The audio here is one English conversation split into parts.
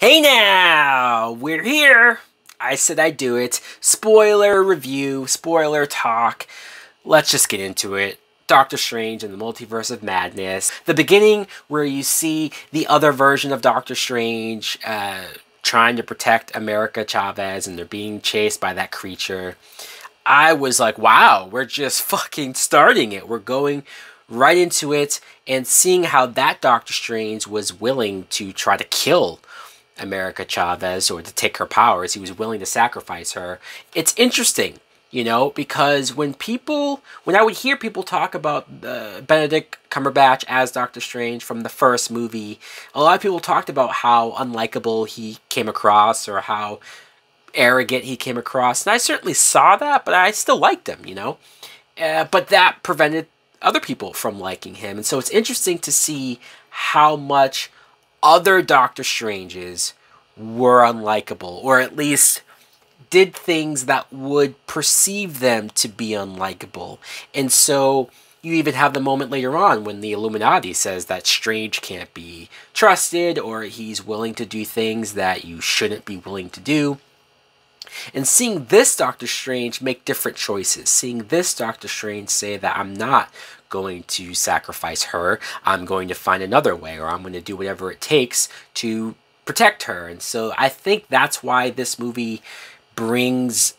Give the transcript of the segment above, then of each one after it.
Hey now! We're here! I said I'd do it. Spoiler review, spoiler talk. Let's just get into it. Doctor Strange and the Multiverse of Madness. The beginning where you see the other version of Doctor Strange trying to protect America Chavez and they're being chased by that creature. I was like, wow, we're just fucking starting it. We're going right into it and seeing how that Doctor Strange was willing to try to kill America Chavez or to take her powers. He was willing to sacrifice her. It's interesting, you know, because when I would hear people talk about Benedict Cumberbatch as Doctor Strange from the first movie, a lot of people talked about how unlikable he came across or how arrogant he came across. And I certainly saw that, but I still liked him, you know. But that prevented other people from liking him. And so it's interesting to see how much other Doctor Stranges were unlikable, or at least did things that would perceive them to be unlikable. And so you even have the moment later on when the Illuminati says that Strange can't be trusted, or he's willing to do things that you shouldn't be willing to do. And seeing this Doctor Strange make different choices, seeing this Doctor Strange say that I'm not going to sacrifice her, I'm going to find another way, or I'm going to do whatever it takes to protect her. And so I think that's why this movie brings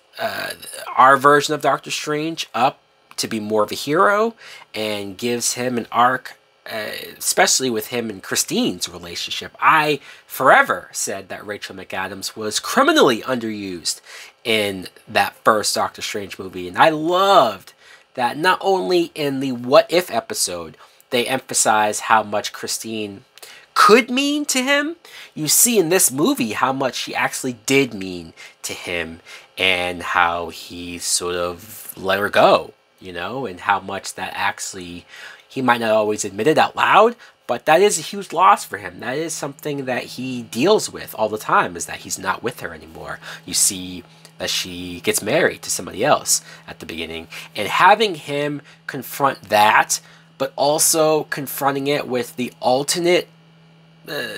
our version of Doctor Strange up to be more of a hero and gives him an arc, especially with him and Christine's relationship. I forever said that Rachel McAdams was criminally underused in that first Doctor Strange movie, and I loved that not only in the What If episode they emphasize how much Christine could mean to him, you see in this movie how much she actually did mean to him and how he sort of let her go, you know, and how much that actually, he might not always admit it out loud, but that is a huge loss for him. That is something that he deals with all the time, is that he's not with her anymore. You see that she gets married to somebody else at the beginning, and having him confront that, but also confronting it with the alternate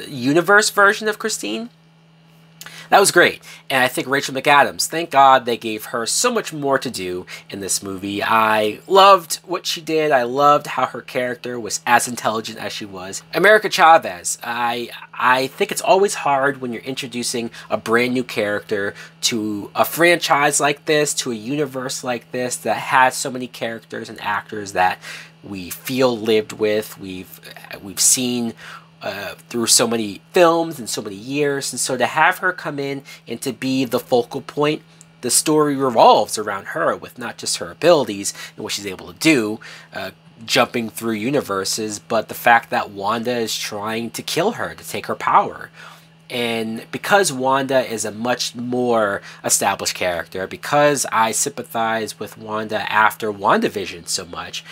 universe version of Christine, that was great. And I think Rachel McAdams, thank God they gave her so much more to do in this movie. I loved what she did. I loved how her character was as intelligent as she was. America Chavez, I think it's always hard when you're introducing a brand new character to a franchise like this, to a universe like this that has so many characters and actors that we feel lived with, we've seen through so many films and so many years. And so to have her come in and to be the focal point, the story revolves around her, with not just her abilities and what she's able to do, jumping through universes, but the fact that Wanda is trying to kill her, to take her power. And because Wanda is a much more established character, because I sympathize with Wanda after WandaVision so much,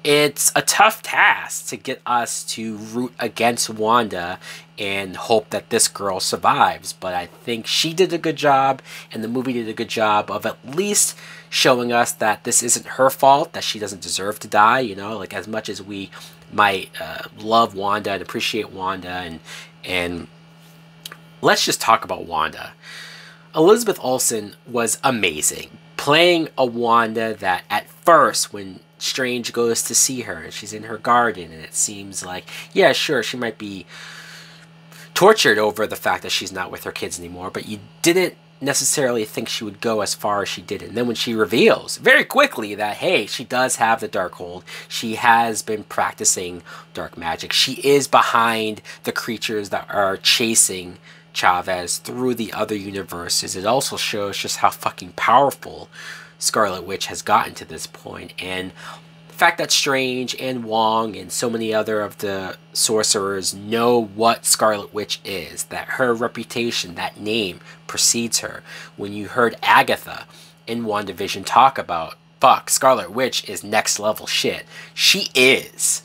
it's a tough task to get us to root against Wanda and hope that this girl survives. But I think she did a good job, and the movie did a good job of at least showing us that this isn't her fault, that she doesn't deserve to die. You know, like, as much as we might love Wanda and appreciate Wanda, and let's just talk about Wanda. Elizabeth Olsen was amazing, playing a Wanda that at first, when Strange goes to see her and she's in her garden, and it seems like, yeah, sure, she might be tortured over the fact that she's not with her kids anymore, but you didn't necessarily think she would go as far as she did. And then when she reveals very quickly that, hey, she does have the Darkhold, she has been practicing dark magic, she is behind the creatures that are chasing Chavez through the other universes, it also shows just how fucking powerful Scarlet Witch has gotten to this point. And the fact that Strange and Wong and so many other of the sorcerers know what Scarlet Witch is, that her reputation, that name, precedes her. When you heard Agatha in WandaVision talk about, fuck, Scarlet Witch is next level shit, she is,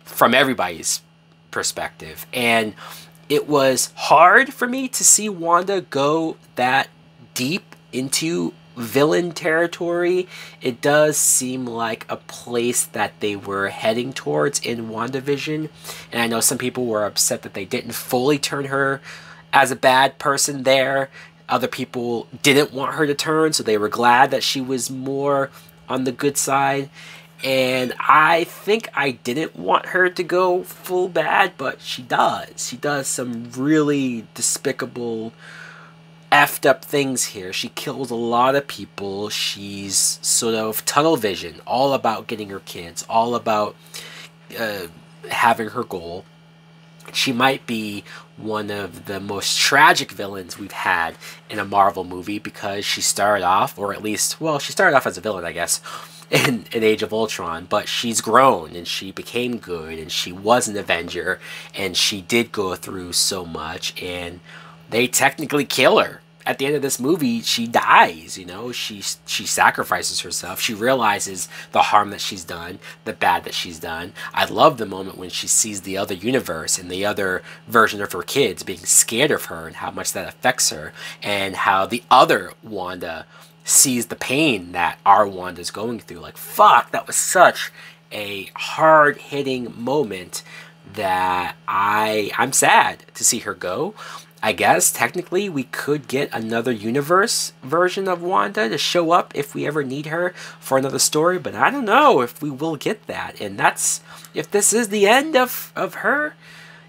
from everybody's perspective. And it was hard for me to see Wanda go that deep into villain territory. It does seem like a place that they were heading towards in WandaVision, and I know some people were upset that they didn't fully turn her as a bad person there. Other people didn't want her to turn, so they were glad that she was more on the good side. And I think I didn't want her to go full bad, but she does. She does some really despicable, effed up things here. She kills a lot of people. She's sort of tunnel vision, all about getting her kids, all about having her goal. She might be one of the most tragic villains we've had in a Marvel movie, because she started off, or at least, well, she started off as a villain, I guess, in Age of Ultron, but she's grown and she became good and she was an Avenger and she did go through so much, and they technically kill her. At the end of this movie, she dies, you know, she sacrifices herself. She realizes the harm that she's done, the bad that she's done. I love the moment when she sees the other universe and the other version of her kids being scared of her, and how much that affects her, and how the other Wanda sees the pain that our Wanda's going through. Like, fuck, that was such a hard-hitting moment that I'm sad to see her go. I guess technically we could get another universe version of Wanda to show up if we ever need her for another story, but I don't know if we will get that. And that's, if this is the end of her,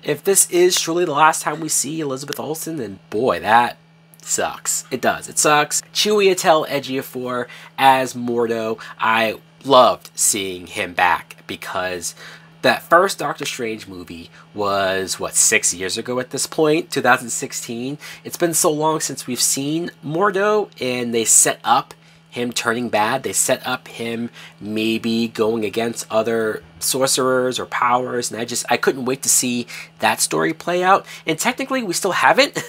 if this is truly the last time we see Elizabeth Olsen, then boy, that sucks. It does. It sucks. Chiwetel Ejiofor as Mordo. I loved seeing him back, because that first Doctor Strange movie was, what, 6 years ago at this point? 2016? It's been so long since we've seen Mordo, and they set up him turning bad. They set up him maybe going against other sorcerers or powers, and I couldn't wait to see that story play out. And technically, we still haven't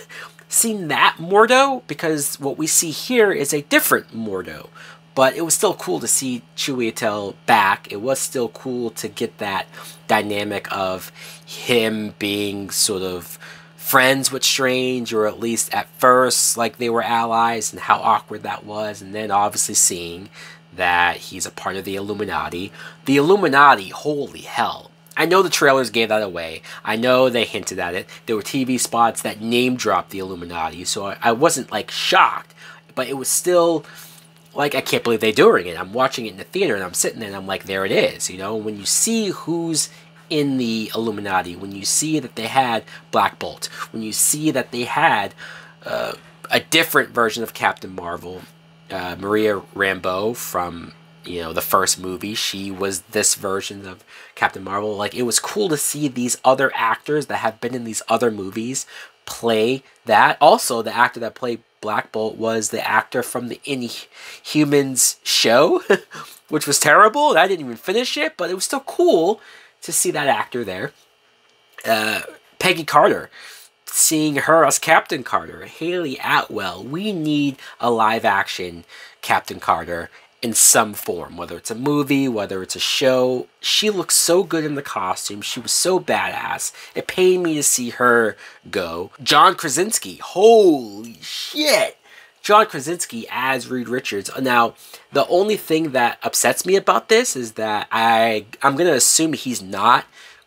seen that Mordo, because what we see here is a different Mordo. But it was still cool to see Chiwetel back. It was still cool to get that dynamic of him being sort of friends with Strange, or at least at first, like, they were allies, and how awkward that was. And then obviously seeing that he's a part of the Illuminati. The Illuminati, holy hell. I know the trailers gave that away. I know they hinted at it. There were TV spots that name dropped the Illuminati, so I wasn't, like, shocked. But it was still, like, I can't believe they're doing it. I'm watching it in the theater, and I'm sitting there, and I'm like, there it is. You know, when you see who's in the Illuminati, when you see that they had Black Bolt, when you see that they had a different version of Captain Marvel, Maria Rambeau from, you know, the first movie, she was this version of Captain Marvel. Like, it was cool to see these other actors that have been in these other movies play that. Also, the actor that played Black Bolt was the actor from the Inhumans show, which was terrible, and I didn't even finish it, but it was still cool to see that actor there. Peggy Carter, seeing her as Captain Carter. Haley Atwell. We need a live-action Captain Carter in some form, whether it's a movie, whether it's a show. She looks so good in the costume. She was so badass. It pained me to see her go. John Krasinski. Holy shit! John Krasinski as Reed Richards. Now, the only thing that upsets me about this is that I'm going to assume he's not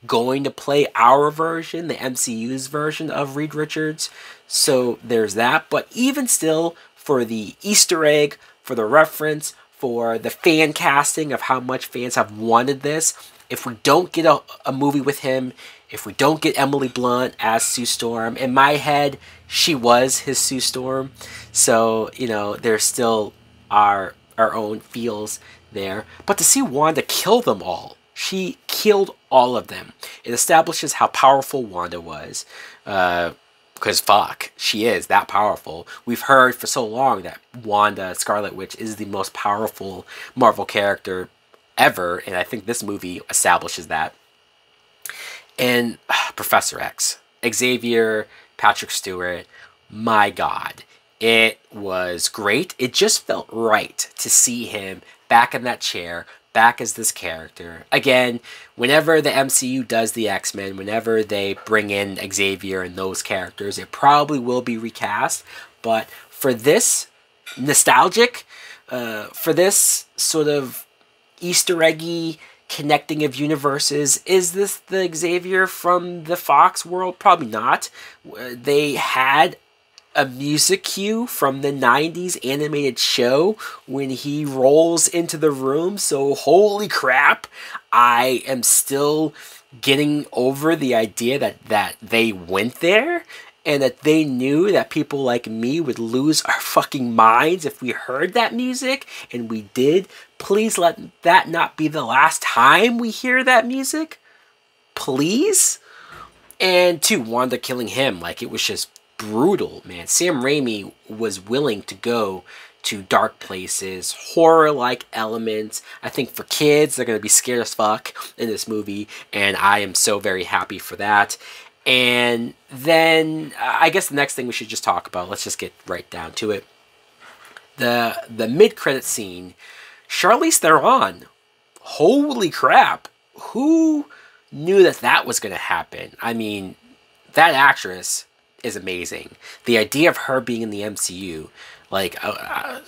going to play our version, the MCU's version of Reed Richards. So there's that. But even still, for the Easter egg, for the reference, for the fan casting of how much fans have wanted this, if we don't get a movie with him, if we don't get Emily Blunt as Sue Storm, in my head, she was his Sue Storm. So, you know, there's still our own feels there. But to see Wanda kill them all, she killed all of them. It establishes how powerful Wanda was. Because fuck, she is that powerful. We've heard for so long that Wanda, Scarlet Witch, is the most powerful Marvel character ever. And I think this movie establishes that. And Professor X, Xavier, Patrick Stewart, my God. It was great. It just felt right to see him back in that chair, back as this character. Again, whenever the MCU does the X-Men, whenever they bring in Xavier and those characters, it probably will be recast. But for this nostalgic, for this sort of Easter eggy connecting of universes. Is this the Xavier from the Fox world? Probably not. They had a music cue from the 90s animated show when he rolls into the room, so holy crap, I am still getting over the idea that they went there and that they knew that people like me would lose our fucking minds if we heard that music, and we did. Please let that not be the last time we hear that music. Please? And two, Wanda killing him, like, it was just brutal, man. Sam Raimi was willing to go to dark places, horror-like elements. I think for kids, they're going to be scared as fuck in this movie, and I am so very happy for that. And then, I guess the next thing we should just talk about, let's just get right down to it. The mid-credit scene, Charlize Theron. Holy crap. Who knew that that was going to happen? I mean, that actress is amazing. The idea of her being in the MCU, like,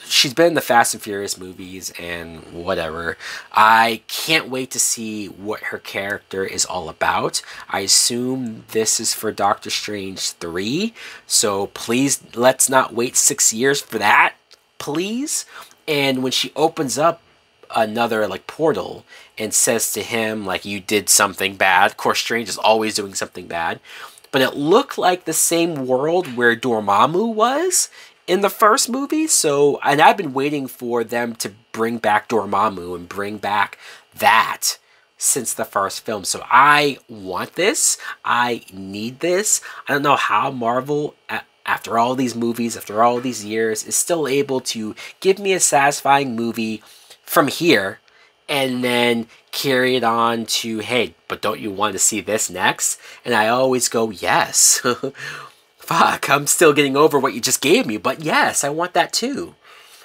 she's been in the Fast and Furious movies and whatever. I can't wait to see what her character is all about. I assume this is for Doctor Strange 3, so please, let's not wait 6 years for that, please. And when she opens up another, like, portal and says to him, like, you did something bad. Of course, Strange is always doing something bad. But it looked like the same world where Dormammu was in the first movie. So, and I've been waiting for them to bring back Dormammu and bring back that since the first film. So I want this. I need this. I don't know how Marvel, after all these movies, after all these years, is still able to give me a satisfying movie from here and then carry it on to, hey, but don't you want to see this next? And I always go, yes. Fuck, I'm still getting over what you just gave me, but yes, I want that too.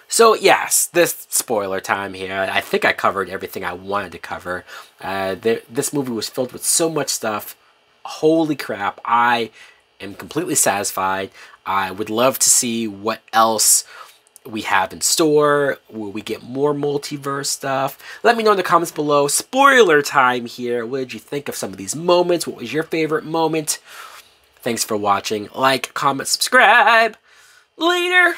So yes, this spoiler time here. I think I covered everything I wanted to cover. This movie was filled with so much stuff. Holy crap, I am completely satisfied. I would love to see what else we have in store. Will we get more multiverse stuff? Let me know in the comments below. Spoiler time here. What did you think of some of these moments? What was your favorite moment? Thanks for watching. Like, comment, subscribe. Later!